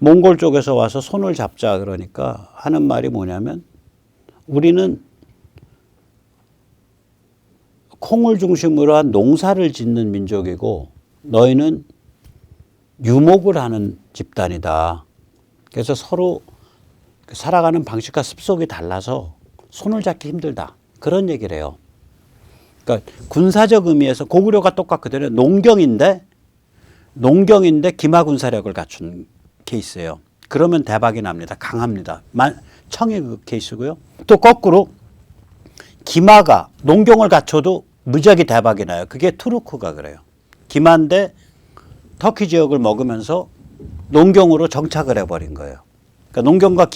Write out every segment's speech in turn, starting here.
몽골 쪽에서 와서 손을 잡자 그러니까 하는 말이 뭐냐면 우리는 콩을 중심으로 한 농사를 짓는 민족이고 너희는 유목을 하는 집단이다. 그래서 서로 살아가는 방식과 습속이 달라서 손을 잡기 힘들다. 그런 얘기를 해요. 그러니까 군사적 의미에서 고구려가 똑같거든요. 농경인데 기마군사력을 갖춘 케이스예요. 그러면 대박이 납니다. 강합니다. 청이 그 케이스고요. 또 거꾸로 기마가 농경을 갖춰도 무지하게 대박이 나요. 그게 투르크가 그래요. 기마인데 터키 지역을 먹으면서 농경으로 정착을 해버린 거예요. 그러니까 농경과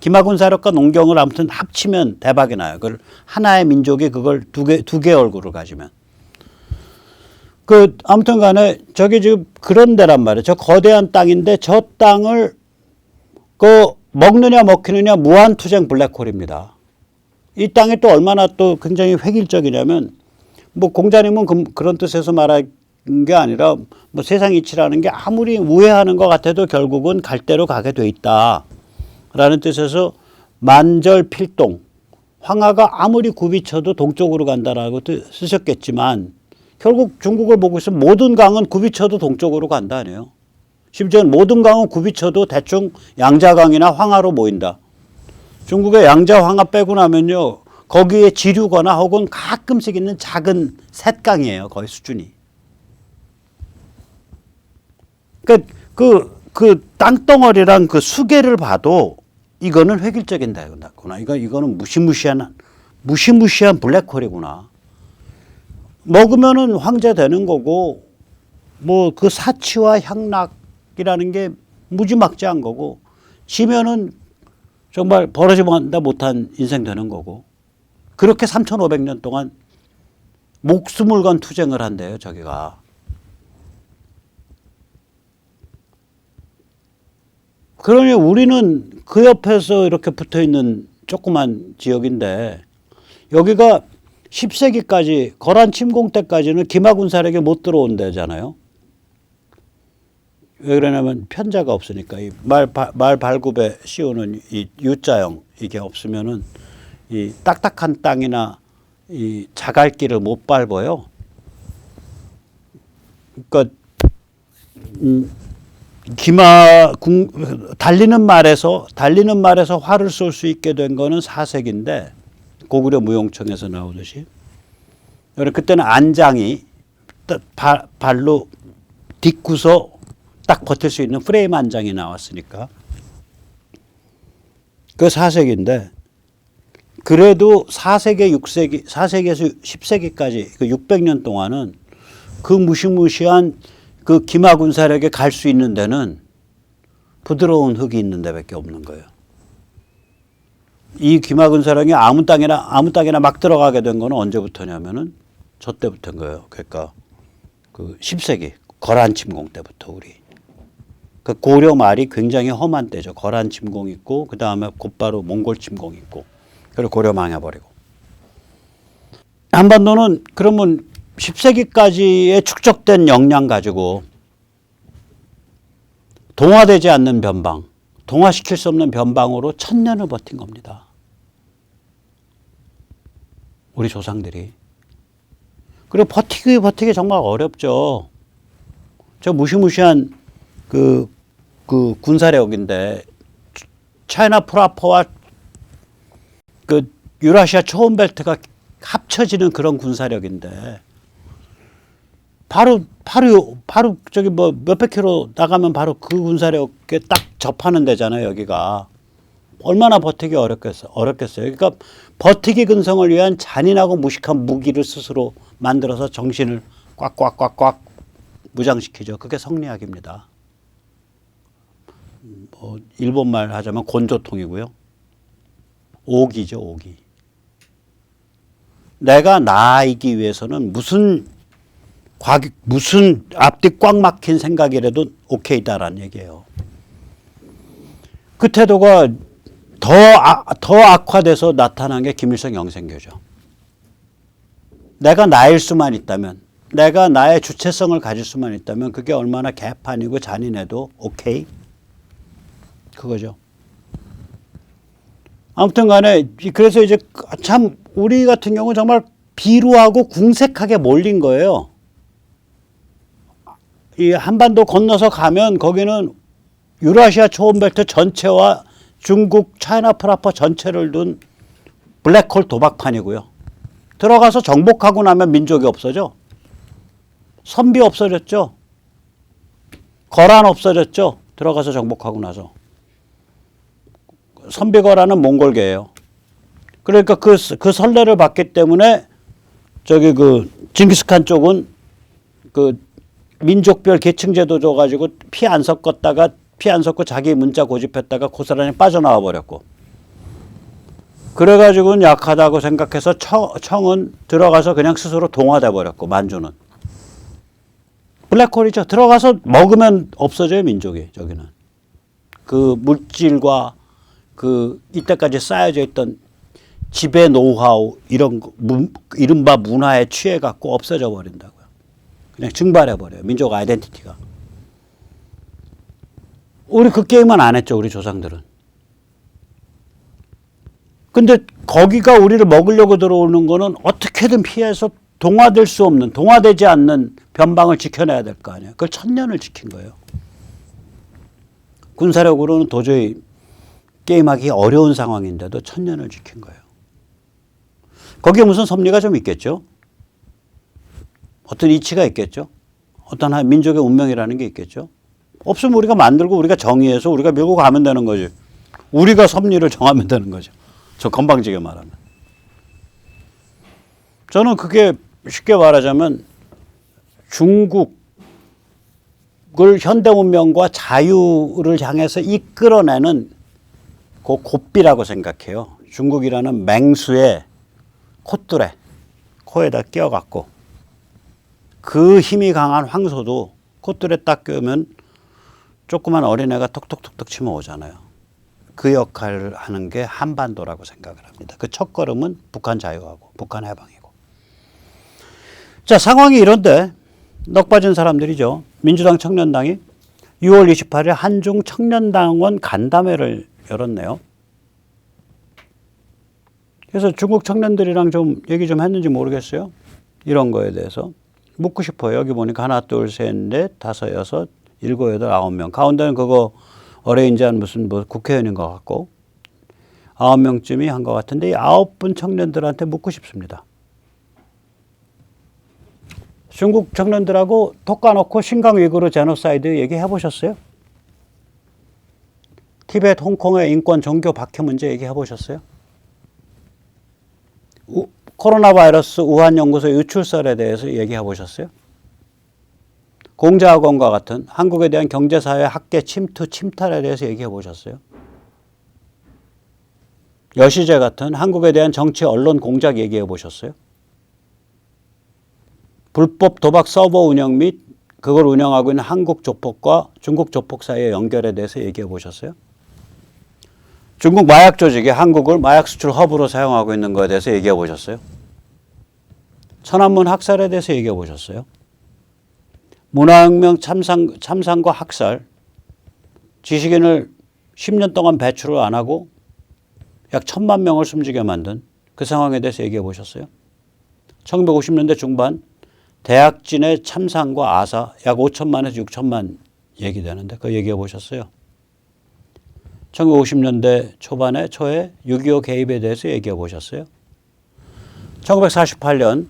기마군사력과 농경을 아무튼 합치면 대박이 나요. 그걸 하나의 민족이 그걸 두 개의 얼굴을 가지면. 아무튼 간에 저게 지금 그런 데란 말이에요. 저 거대한 땅인데 저 땅을 먹느냐 먹히느냐 무한투쟁 블랙홀입니다. 이 땅이 또 얼마나 또 굉장히 획일적이냐면 뭐 공자님은 그런 뜻에서 말한 게 아니라 뭐 세상 이치라는 게 아무리 우회하는 것 같아도 결국은 갈 대로 가게 돼 있다. 라는 뜻에서 만절필동. 황하가 아무리 굽이쳐도 동쪽으로 간다라고 쓰셨겠지만 결국 중국을 보고 있으면 모든 강은 굽이쳐도 동쪽으로 간다 아니에요. 심지어는 모든 강은 굽이쳐도 대충 양자강이나 황하로 모인다. 중국의 양자, 황하 빼고 나면요. 거기에 지류거나 혹은 가끔씩 있는 작은 셋강이에요. 거의 수준이. 그 땅덩어리랑 그 수계를 봐도 이거는 획일적인 데구나. 이거는 무시무시한 블랙홀이구나. 먹으면은 황제 되는 거고, 뭐 그 사치와 향락이라는 게 무지막지한 거고, 지면은 정말 벌어지다 못한 인생 되는 거고, 그렇게 3,500년 동안 목숨을 건 투쟁을 한대요, 저기가. 그러니 우리는 그 옆에서 이렇게 붙어 있는 조그만 지역인데 여기가 10세기까지 거란 침공 때까지는 기마군사력이 못 들어온 데잖아요. 왜 그러냐면 편자가 없으니까 이 말 발굽에 씌우는 이 U자형 이게 없으면은 이 딱딱한 땅이나 이 자갈길을 못 밟아요. 그러니까 달리는 말에서 활을 쏠 수 있게 된 거는 4세기인데 고구려 무용청에서 나오듯이 그때는 안장이 발로 딛고서 딱 버틸 수 있는 프레임 안장이 나왔으니까 그 4세기인데 그래도 4세기에서 10세기까지 그 600년 동안은 그 무시무시한 그 기마군사력에 갈 수 있는 데는 부드러운 흙이 있는 데밖에 없는 거예요. 이 기마군사력이 아무 땅이나 막 들어가게 된 거는 언제부터냐면은 저 때부터인 거예요. 그러니까 그 10세기 거란 침공 때부터 우리. 그 고려 말이 굉장히 험한 때죠. 거란 침공 있고 그 다음에 곧바로 몽골 침공 있고 그리고 고려 망해버리고. 한반도는 그러면 10세기까지의 축적된 역량 가지고 동화되지 않는 변방, 동화시킬 수 없는 변방으로 1000년을 버틴 겁니다. 우리 조상들이. 그리고 버티기 정말 어렵죠. 저 무시무시한 그 군사력인데 차이나 프라퍼와 그 유라시아 초원벨트가 합쳐지는 그런 군사력인데 바로 저기 뭐 몇백 킬로 나가면 바로 그 군사력에 딱 접하는 데잖아요, 여기가. 얼마나 버티기 어렵겠어요. 그러니까 버티기 근성을 위한 잔인하고 무식한 무기를 스스로 만들어서 정신을 꽉 무장시키죠. 그게 성리학입니다. 뭐 일본말 하자면 곤조통이고요. 오기죠, 오기. 내가 나이기 위해서는 무슨 앞뒤 꽉 막힌 생각이라도 오케이다라는 얘기예요. 그 태도가 더 악화돼서 나타난 게 김일성 영생교죠. 내가 나일 수만 있다면, 내가 나의 주체성을 가질 수만 있다면 그게 얼마나 개판이고 잔인해도 오케이. 그거죠. 아무튼 간에 그래서 이제 참 우리 같은 경우 정말 비루하고 궁색하게 몰린 거예요. 이 한반도 건너서 가면 거기는 유라시아 초원벨트 전체와 중국 차이나 프라퍼 전체를 둔 블랙홀 도박판이고요. 들어가서 정복하고 나면 민족이 없어져. 선비 없어졌죠. 거란 없어졌죠. 들어가서 정복하고 나서. 선비 거란은 몽골계예요. 그러니까 그 선례를 봤기 때문에 저기 그 징기스칸 쪽은 그 민족별 계층제도 줘가지고 피 안 섞고 자기 문자 고집했다가 고스란히 빠져나와 버렸고. 그래가지고는 약하다고 생각해서 청은 들어가서 그냥 스스로 동화돼 버렸고, 만주는. 블랙홀이죠. 들어가서 먹으면 없어져요, 민족이, 저기는. 그 물질과 그 이때까지 쌓여져 있던 지배 노하우, 이런 거, 이른바 문화에 취해갖고 없어져 버린다고요. 그냥 증발해버려요, 민족 아이덴티티가. 우리 그 게임은 안 했죠, 우리 조상들은. 근데 거기가 우리를 먹으려고 들어오는 거는 어떻게든 피해서 동화될 수 없는, 동화되지 않는 변방을 지켜내야 될 거 아니에요. 그걸 1000년을 지킨 거예요. 군사력으로는 도저히 게임하기 어려운 상황인데도 1000년을 지킨 거예요. 거기에 무슨 섭리가 좀 있겠죠? 어떤 이치가 있겠죠? 어떤 한 민족의 운명이라는 게 있겠죠? 없으면 우리가 만들고 우리가 정의해서 우리가 밀고 가면 되는 거지. 우리가 섭리를 정하면 되는 거죠. 저 건방지게 말하면. 저는 그게 쉽게 말하자면 중국을 현대 문명과 자유를 향해서 이끌어내는 그 고삐라고 생각해요. 중국이라는 맹수의 콧뚜레, 코에다 끼워갖고 그 힘이 강한 황소도 콧뚜레 딱 끼우면 조그만 어린애가 톡톡톡톡 치면 오잖아요. 그 역할을 하는 게 한반도라고 생각을 합니다. 그 첫걸음은 북한 자유하고 북한 해방이고. 자, 상황이 이런데 넋 빠진 사람들이죠. 민주당 청년당이 6월 28일 한중 청년당원 간담회를 열었네요. 그래서 중국 청년들이랑 좀 얘기 좀 했는지 모르겠어요. 이런 거에 대해서. 묻고 싶어요. 여기 보니까 하나, 둘, 셋, 넷, 다섯, 여섯, 일곱, 여덟, 9명. 가운데는 그거 어레인지한 무슨 뭐 국회의원인 것 같고 9명쯤이 한 것 같은데 이 9분 청년들한테 묻고 싶습니다. 중국 청년들하고 톡 까놓고 신강 위구르 제노사이드 얘기해 보셨어요? 티베트, 홍콩의 인권, 종교 박해 문제 얘기해 보셨어요? 코로나 바이러스 우한 연구소 유출설에 대해서 얘기해 보셨어요? 공자학원과 같은 한국에 대한 경제사회 학계 침투, 침탈에 대해서 얘기해 보셨어요? 여시제 같은 한국에 대한 정치 언론 공작 얘기해 보셨어요? 불법 도박 서버 운영 및 그걸 운영하고 있는 한국 조폭과 중국 조폭 사이의 연결에 대해서 얘기해 보셨어요? 중국 마약 조직이 한국을 마약 수출 허브로 사용하고 있는 것에 대해서 얘기해 보셨어요? 천안문 학살에 대해서 얘기해 보셨어요? 문화혁명 참상과 학살, 지식인을 10년 동안 배출을 안 하고 약 1000만 명을 숨지게 만든 그 상황에 대해서 얘기해 보셨어요? 1950년대 중반 대학진의 참상과 아사 약 5천만에서 6천만 얘기되는데 그거 얘기해 보셨어요? 1950년대 초에 6.25 개입에 대해서 얘기해 보셨어요? 1948년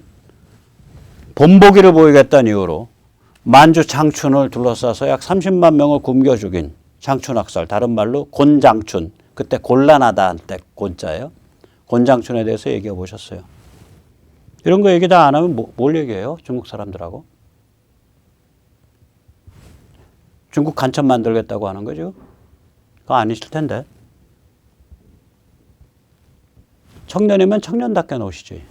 본보기를 보이겠다는 이유로 만주 장춘을 둘러싸서 약 30만 명을 굶겨 죽인 장춘학살, 다른 말로 곤장춘, 그때 곤란하다 한때 곤자예요. 곤장춘에 대해서 얘기해 보셨어요? 이런 거 얘기 다 안 하면 뭘 얘기해요? 중국 사람들하고. 중국 간첩 만들겠다고 하는 거죠? 그거 아니실 텐데. 청년이면 청년답게 노시지.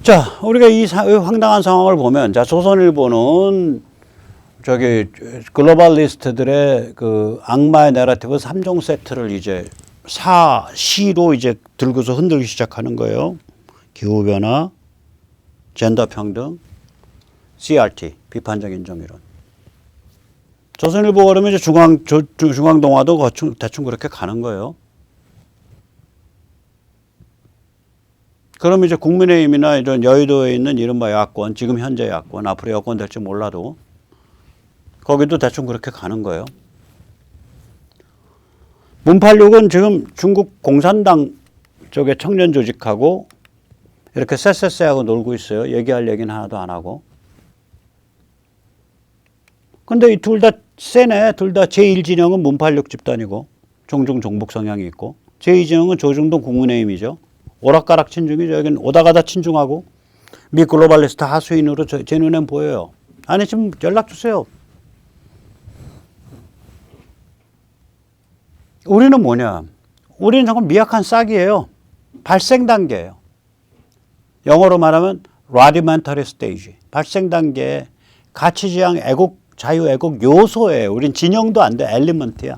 자, 우리가 이 황당한 상황을 보면, 자, 조선일보는 저기 글로벌리스트들의 그 악마의 내러티브 3종 세트를 이제 시로 이제 들고서 흔들기 시작하는 거예요. 기후변화, 젠더 평등, CRT, 비판적 인종이론. 조선일보 그러면 이제 중앙동화도 대충 그렇게 가는 거예요. 그럼 이제 국민의힘이나 이런 여의도에 있는 이른바 야권, 지금 현재 야권, 앞으로 여권 될지 몰라도 거기도 대충 그렇게 가는 거예요. 문팔육은 지금 중국 공산당 쪽에 청년 조직하고 이렇게 쎄쎄쎄하고 놀고 있어요. 얘기할 얘기는 하나도 안 하고. 근데 이 둘 다 세네. 둘 다 제1진영은 문팔육 집단이고 종중 종북 성향이 있고 제2진영은 조중동 국민의힘이죠. 오락가락 친중이죠. 여기는 오다가다 친중하고 미 글로벌리스트 하수인으로 제 눈엔 보여요. 아니 지금 연락 주세요. 우리는 뭐냐? 우리는 정말 미약한 싹이에요. 발생 단계예요. 영어로 말하면 rudimentary stage. 발생 단계 가치지향 애국 자유 애국 요소예요. 우린 진영도 안 돼. 엘리먼트야.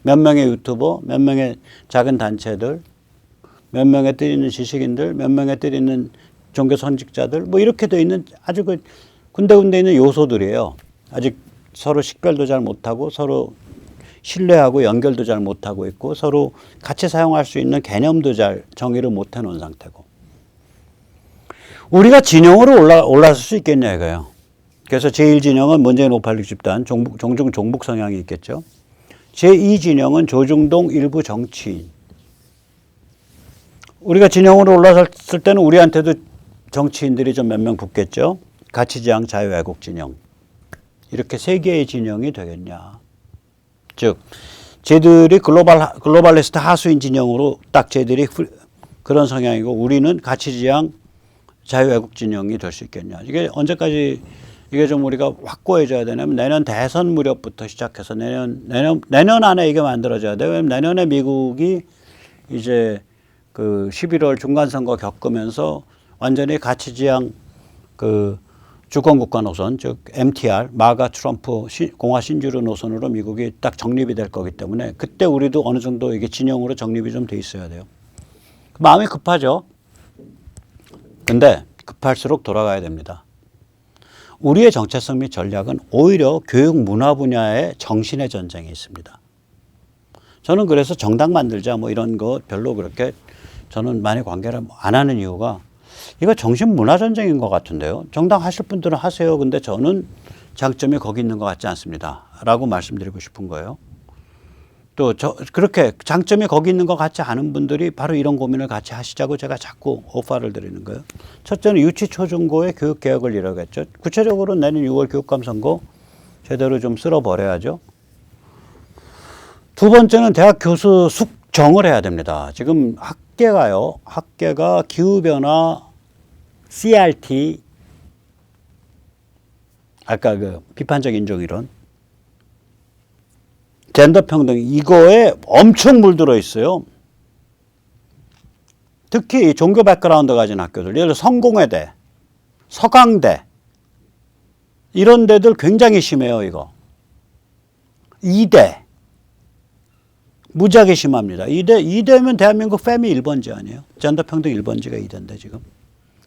몇 명의 유튜버, 몇 명의 작은 단체들, 몇 명의 뜰 있는 지식인들, 몇 명의 뜰 있는 종교 선직자들, 뭐 이렇게 돼 있는 아주 그 군데군데 있는 요소들이에요. 아직 서로 식별도 잘 못하고 서로 신뢰하고 연결도 잘 못하고 있고 서로 같이 사용할 수 있는 개념도 잘 정의를 못 해놓은 상태고. 우리가 진영으로 올라설 수 있겠냐 이거예요. 그래서 제1진영은 문재인 586 집단, 종중 종북 성향이 있겠죠. 제2진영은 조중동 일부 정치인. 우리가 진영으로 올라섰을 때는 우리한테도 정치인들이 좀 몇 명 붙겠죠. 가치지향 자유애국 진영. 이렇게 세 개의 진영이 되겠냐. 즉 쟤들이 글로벌리스트 하수인 진영으로 딱 쟤들이 그런 성향이고 우리는 가치지향 자유애국 진영이 될 수 있겠냐. 이게 언제까지 이게 좀 우리가 확고해져야 되냐면 내년 대선 무렵부터 시작해서 내년 안에 이게 만들어져야 돼요. 왜냐면 내년에 미국이 이제 그 11월 중간선거 겪으면서 완전히 가치지향 그 주권국가 노선, 즉 MTR, 마가 트럼프 공화 신주류 노선으로 미국이 딱 정립이 될 거기 때문에 그때 우리도 어느 정도 이게 진영으로 정립이 좀 돼 있어야 돼요. 마음이 급하죠. 근데 급할수록 돌아가야 됩니다. 우리의 정체성 및 전략은 오히려 교육 문화 분야의 정신의 전쟁이 있습니다. 저는 그래서 정당 만들자 뭐 이런 거 별로 그렇게 저는 많이 관계를 안 하는 이유가 이거 정신 문화 전쟁인 것 같은데요. 정당 하실 분들은 하세요. 근데 저는 장점이 거기 있는 것 같지 않습니다. 라고 말씀드리고 싶은 거예요. 또 그렇게 장점이 거기 있는 것 같지 않은 분들이 바로 이런 고민을 같이 하시자고 제가 자꾸 오파를 드리는 거예요. 첫째는 유치 초중고의 교육 개혁을 이루겠죠. 구체적으로 내년 6월 교육감 선거 제대로 좀 쓸어버려야죠. 두 번째는 대학 교수 숙정을 해야 됩니다. 지금 학계가 기후변화, CRT, 아까 그 비판적 인종이론, 젠더 평등 이거에 엄청 물들어 있어요. 특히 종교 백그라운드 가진 학교들, 예를 들어 성공회대, 서강대 이런 데들 굉장히 심해요. 이거 이대 무지하게 심합니다. 이대면 대한민국 페미 1번지 아니에요. 젠더 평등 1번지가 이대인데 지금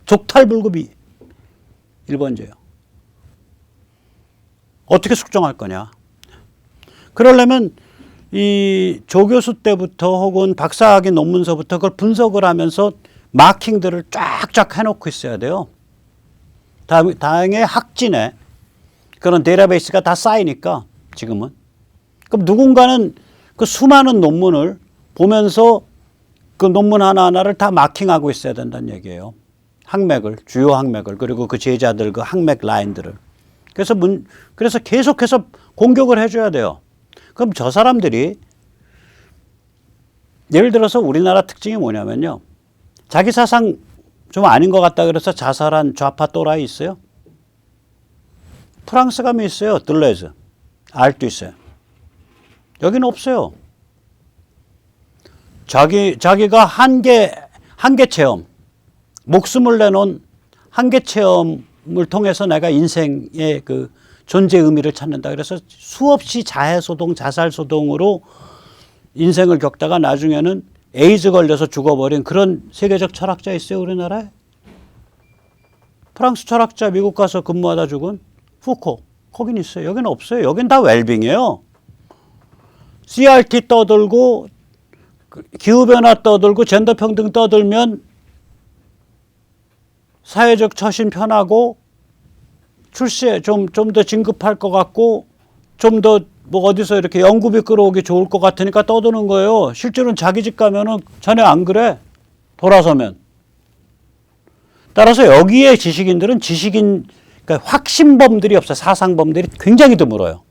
족탈불급이 1번지예요. 어떻게 숙정할 거냐. 그러려면 이 조교수 때부터 혹은 박사학위 논문서부터 그걸 분석을 하면서 마킹들을 쫙쫙 해놓고 있어야 돼요. 다행히 학진에 그런 데이터베이스가 다 쌓이니까 지금은. 그럼 누군가는 그 수많은 논문을 보면서 그 논문 하나하나를 다 마킹하고 있어야 된다는 얘기예요. 학맥을, 주요 학맥을, 그리고 그 제자들 그 학맥 라인들을. 그래서 계속해서 공격을 해줘야 돼요. 그럼 저 사람들이 예를 들어서 우리나라 특징이 뭐냐면요. 자기 사상 좀 아닌 것 같다 그래서 자살한 좌파 또라이 있어요? 프랑스 가면 있어요. 들레즈. 알도 있어요. 여기는 없어요. 자기가 한계 체험, 목숨을 내놓은 한계 체험을 통해서 내가 인생의 그 존재 의미를 찾는다. 그래서 수없이 자해소동, 자살소동으로 인생을 겪다가 나중에는 에이즈 걸려서 죽어버린 그런 세계적 철학자 있어요, 우리나라에? 프랑스 철학자 미국 가서 근무하다 죽은 푸코. 거긴 있어요. 여기는 없어요. 여긴 다 웰빙이에요. CRT 떠들고 기후변화 떠들고 젠더평등 떠들면 사회적 처신 편하고 출세 좀 더 진급할 것 같고 좀 더 뭐 어디서 이렇게 연구비 끌어오기 좋을 것 같으니까 떠드는 거예요. 실제로는 자기 집 가면은 전혀 안 그래. 돌아서면. 따라서 여기에 지식인들은 그러니까 확신범들이 없어요. 사상범들이 굉장히 드물어요.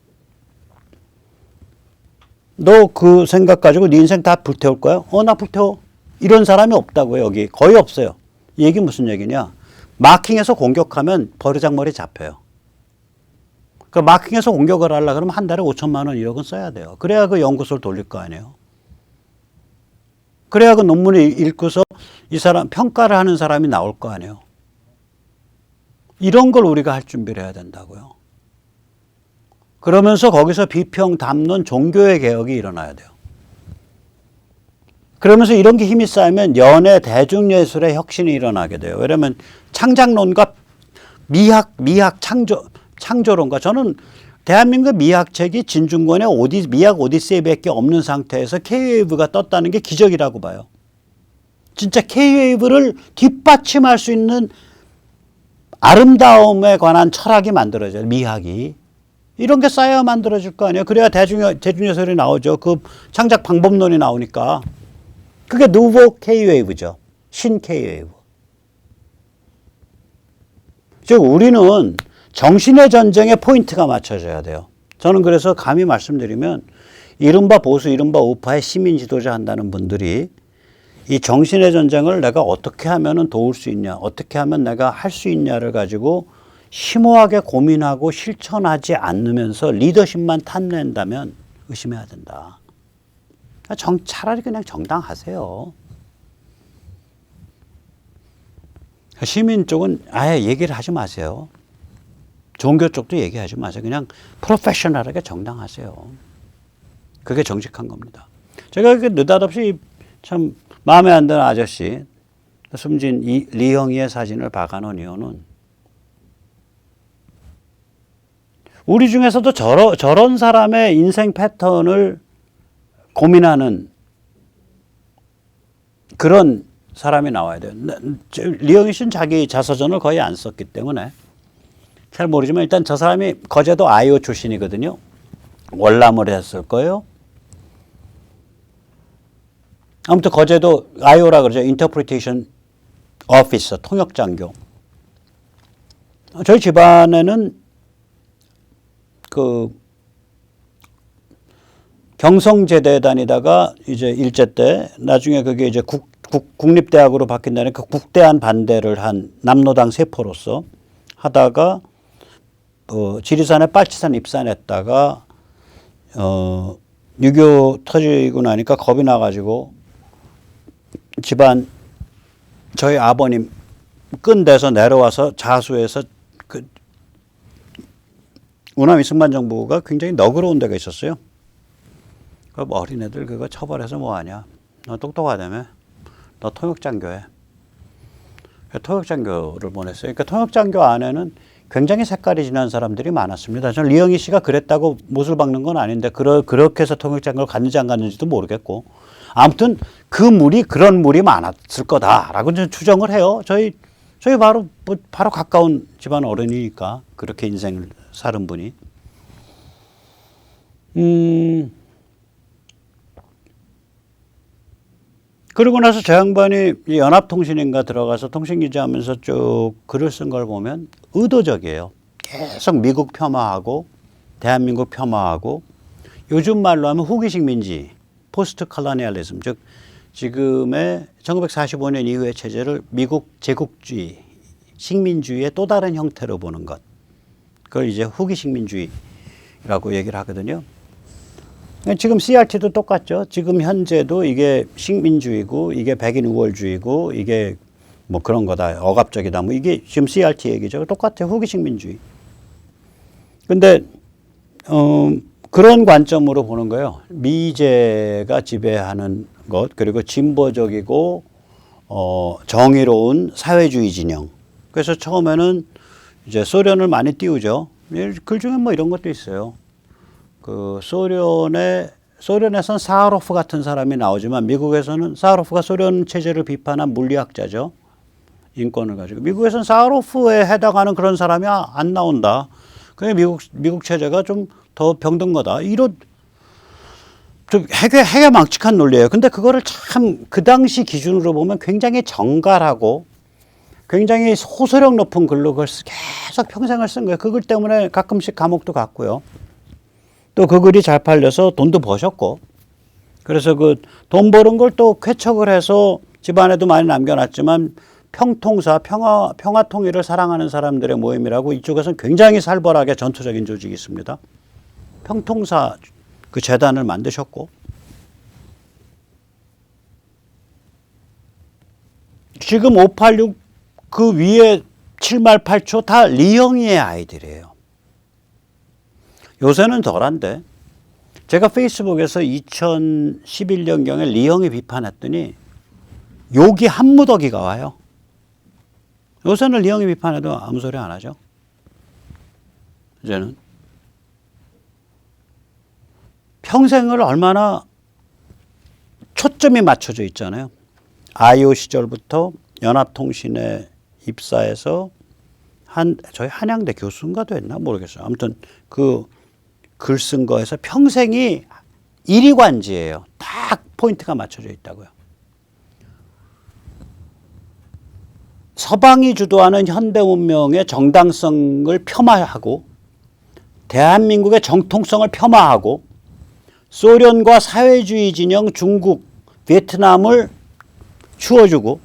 너 그 생각 가지고 네 인생 다 불태울 거야? 나 불태워. 이런 사람이 없다고요. 여기 거의 없어요. 이 얘기 무슨 얘기냐? 마킹해서 공격하면 버르장머리 잡혀요. 그 마킹해서 공격을 하려고 그러면 한 달에 5천만 원, 1억은 써야 돼요. 그래야 그 연구소를 돌릴 거 아니에요. 그래야 그 논문을 읽고서 이 사람 평가를 하는 사람이 나올 거 아니에요. 이런 걸 우리가 할 준비를 해야 된다고요. 그러면서 거기서 비평, 담론, 종교의 개혁이 일어나야 돼요. 그러면서 이런 게 힘이 쌓이면 연애, 대중예술의 혁신이 일어나게 돼요. 왜냐하면 창작론과 미학, 창조론과 저는 대한민국 미학책이 진중권의 미학 오디세이밖에 없는 상태에서 K-웨이브가 떴다는 게 기적이라고 봐요. 진짜 K-웨이브를 뒷받침할 수 있는 아름다움에 관한 철학이 만들어져요. 미학이. 이런 게 쌓여야 만들어질 거 아니에요. 그래야 대중예술이 나오죠. 그 창작 방법론이 나오니까. 그게 누보 K-웨이브죠. 신 K-웨이브. 즉 우리는 정신의 전쟁에 포인트가 맞춰져야 돼요. 저는 그래서 감히 말씀드리면 이른바 보수, 이른바 우파의 시민 지도자 한다는 분들이 이 정신의 전쟁을 내가 어떻게 하면 도울 수 있냐, 어떻게 하면 내가 할 수 있냐를 가지고 심오하게 고민하고 실천하지 않으면서 리더십만 탐낸다면 의심해야 된다. 차라리 그냥 정당하세요. 시민 쪽은 아예 얘기를 하지 마세요. 종교 쪽도 얘기하지 마세요. 그냥 프로페셔널하게 정당하세요. 그게 정직한 겁니다. 제가 느닷없이 참 마음에 안 드는 아저씨, 숨진 리형이의 사진을 박아놓은 이유는 우리 중에서도 저런 사람의 인생 패턴을 고민하는 그런 사람이 나와야 돼요. 리형이 씨는 자기 자서전을 거의 안 썼기 때문에 잘 모르지만 일단 저 사람이 거제도 아이오 출신이거든요. 월남을 했을 거예요. 아무튼 거제도 아이오라 그러죠. 인터프리테이션 오피서, 통역장교. 저희 집안에는 그 경성제대 다니다가 이제 일제 때 나중에 그게 이제 국립대학으로 바뀐다니까 국대한 반대를 한 남노당 세포로서 하다가 지리산에 빨치산 입산했다가 6.25 터지고 나니까 겁이 나가지고 집안 저희 아버님 끈대서 내려와서 자수해서 그 우남 이승만 정부가 굉장히 너그러운 데가 있었어요. 그 어린애들 그거 처벌해서 뭐하냐. 너 똑똑하다며. 너 통역장교해. 통역장교를 보냈어요. 그러니까 통역장교 안에는 굉장히 색깔이 진한 사람들이 많았습니다. 저는 리영희 씨가 그랬다고 못을 박는 건 아닌데 그렇게 해서 통역장교를 갔는지 안 갔는지도 모르겠고 아무튼 그 물이 그런 물이 많았을 거다라고 저는 추정을 해요. 저희 바로 가까운 집안 어른이니까 그렇게 인생을 사는 분이. 그러고 나서 저 양반이 연합통신인가 들어가서 통신기자하면서 쭉 글을 쓴 걸 보면 의도적이에요. 계속 미국 폄하하고 대한민국 폄하하고 요즘 말로 하면 후기식 민지, 포스트 컬로니얼리즘, 즉 지금의 1945년 이후의 체제를 미국 제국주의, 식민주의의 또 다른 형태로 보는 것. 그걸 이제 후기식 민주의라고 얘기를 하거든요. 지금 CRT도 똑같죠. 지금 현재도 이게 식민주의고 이게 백인 우월주의고 이게 뭐 그런 거다. 억압적이다. 뭐 이게 지금 CRT 얘기죠. 똑같아요. 후기식 민주주의. 근데 그런 관점으로 보는 거예요. 미제가 지배하는 것 그리고 진보적이고 정의로운 사회주의 진영. 그래서 처음에는 이제 소련을 많이 띄우죠. 글 중에 뭐 이런 것도 있어요. 그 소련에선 사하로프 같은 사람이 나오지만 미국에서는 사하로프가 소련 체제를 비판한 물리학자죠. 인권을 가지고. 미국에서는 사하로프에 해당하는 그런 사람이 안 나온다. 그게 미국 체제가 좀 더 병든 거다. 이런 좀 핵에 망측한 논리예요. 근데 그거를 참 그 당시 기준으로 보면 굉장히 정갈하고 굉장히 호소력 높은 글로 그걸 계속 평생을 쓴 거예요. 그 글 때문에 가끔씩 감옥도 갔고요. 또 그 글이 잘 팔려서 돈도 버셨고. 그래서 그 돈 버는 걸 또 쾌척을 해서 집안에도 많이 남겨놨지만 평통사, 평화 통일을 사랑하는 사람들의 모임이라고 이쪽에서는 굉장히 살벌하게 전투적인 조직이 있습니다. 평통사 그 재단을 만드셨고. 지금 586 그 위에 7말 8초 다 리영이의 아이들이에요. 요새는 덜한데 제가 페이스북에서 2011년경에 리영이 비판했더니 욕이 한 무더기가 와요. 요새는 리영이 비판해도 아무 소리 안 하죠. 이제는. 평생을 얼마나 초점이 맞춰져 있잖아요. 아이오 시절부터 연합통신에 입사해서 저희 한양대 교수인가도 했나 모르겠어요. 아무튼 그 글 쓴 거에서 평생이 일이관지예요. 딱 포인트가 맞춰져 있다고요. 서방이 주도하는 현대 문명의 정당성을 폄하하고 대한민국의 정통성을 폄하하고 소련과 사회주의 진영 중국, 베트남을 추워주고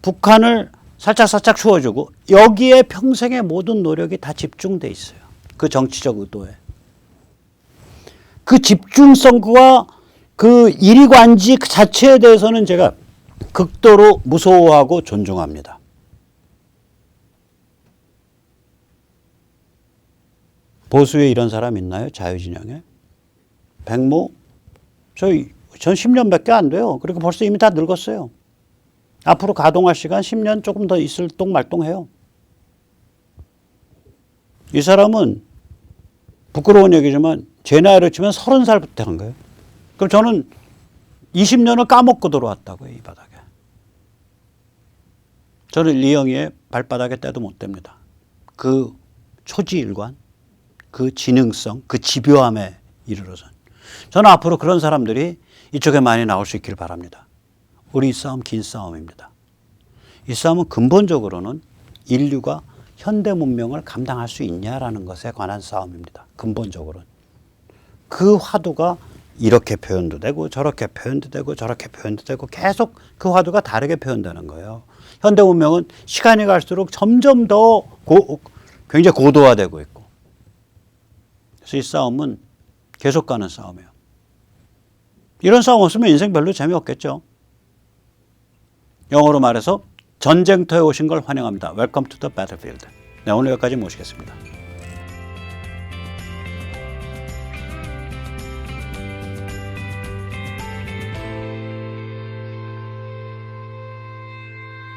북한을 살짝살짝 추워주고 여기에 평생의 모든 노력이 다 집중돼 있어요. 그 정치적 의도에. 그 집중성과 그 일이관지 그 자체에 대해서는 제가 극도로 무서워하고 존중합니다. 보수에 이런 사람 있나요? 자유진영에? 백모? 전 10년밖에 안 돼요. 그리고 벌써 이미 다 늙었어요. 앞으로 가동할 시간 10년 조금 더 있을 똥말똥해요. 이 사람은 부끄러운 얘기지만 제 나이로 치면 30살부터 한 거예요. 그럼 저는 20년을 까먹고 들어왔다고요. 이 바닥에. 저는 리영이의 발바닥에 때도 못 댑니다. 그 초지일관, 그 지능성, 그 집요함에 이르러선. 저는 앞으로 그런 사람들이 이쪽에 많이 나올 수 있길 바랍니다. 우리 이 싸움 긴 싸움입니다. 이 싸움은 근본적으로는 인류가 현대 문명을 감당할 수 있냐라는 것에 관한 싸움입니다. 근본적으로는. 그 화두가 이렇게 표현도 되고 저렇게 표현도 되고 저렇게 표현도 되고 계속 그 화두가 다르게 표현되는 거예요. 현대 문명은 시간이 갈수록 점점 더 굉장히 고도화되고 있고. 그래서 이 싸움은 계속 가는 싸움이에요. 이런 싸움 없으면 인생 별로 재미없겠죠. 영어로 말해서 전쟁터에 오신 걸 환영합니다. Welcome to the battlefield. 네, 오늘 여기까지 모시겠습니다.